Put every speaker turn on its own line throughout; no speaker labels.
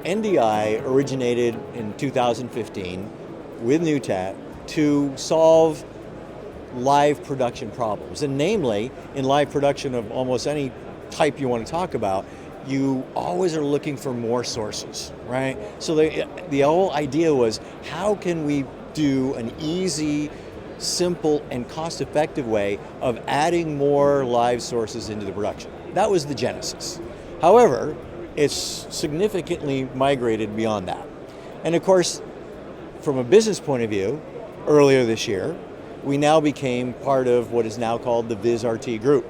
NDI originated in 2015 with NewTek to solve live production problems. And namely, in live production of almost any type you want to talk about, you always are looking for more sources, right? So the whole idea was, how can we do an easy, simple, and cost-effective way of adding more live sources into the production? That was the genesis. However, it's significantly migrated beyond that. And of course, from a business point of view, earlier this year, we now became part of what is now called the VizRT group.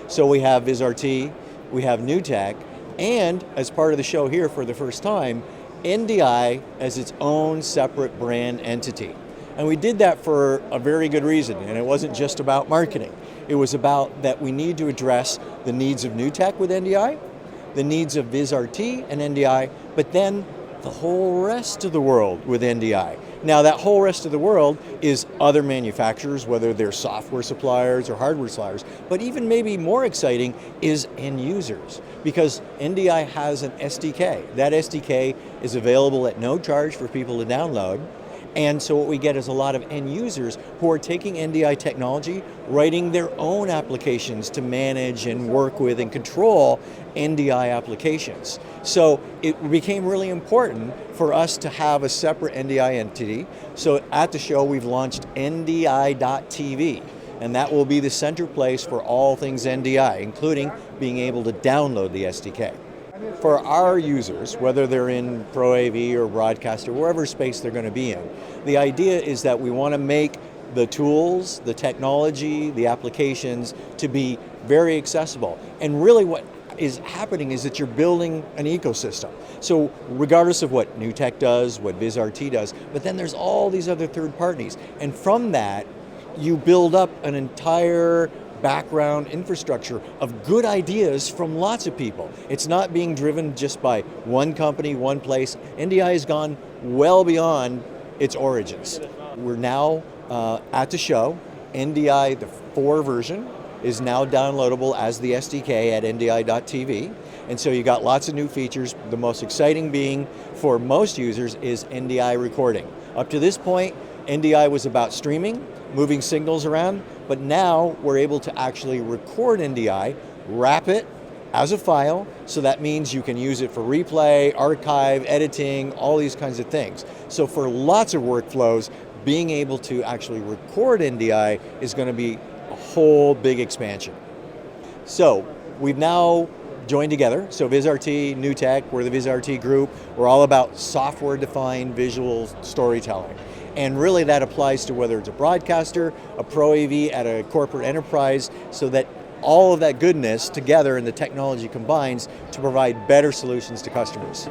So we have VizRT, we have NewTek, and as part of the show here for the first time, NDI as its own separate brand entity. And we did that for a very good reason, and it wasn't just about marketing. It was about that we need to address the needs of NewTek with NDI, the needs of VizRT and NDI, but then the whole rest of the world with NDI. Now that whole rest of the world is other manufacturers, whether they're software suppliers or hardware suppliers, but even maybe more exciting is end users, because NDI has an SDK. That SDK is available at no charge for people to download. And so what we get is a lot of end users who are taking NDI technology, writing their own applications to manage and work with and control NDI applications. So it became really important for us to have a separate NDI entity. So at the show we've launched NDI.TV, and that will be the center place for all things NDI, including being able to download the SDK. For our users, whether they're in Pro AV or broadcast or wherever space they're going to be in, the idea is that we want to make the tools, the technology, the applications to be very accessible. And really what is happening is that you're building an ecosystem. So regardless of what NewTek does, what VizRT does, but then there's all these other third parties. And from that, you build up an entire background infrastructure of good ideas from lots of people. It's not being driven just by one company, one place. NDI has gone well beyond its origins. We're now at the show. NDI, the 4 version, is now downloadable as the SDK at NDI.TV. And so you got lots of new features. The most exciting being, for most users, is NDI recording. Up to this point, NDI was about streaming, moving signals around, but now we're able to actually record NDI, wrap it as a file, so that means you can use it for replay, archive, editing, all these kinds of things. So for lots of workflows, being able to actually record NDI is going to be a whole big expansion. So we've now joined together. So VizRT, NewTek, we're the VizRT group. We're all about software-defined visual storytelling. And really that applies to whether it's a broadcaster, a Pro AV at a corporate enterprise, so that all of that goodness together and the technology combines to provide better solutions to customers.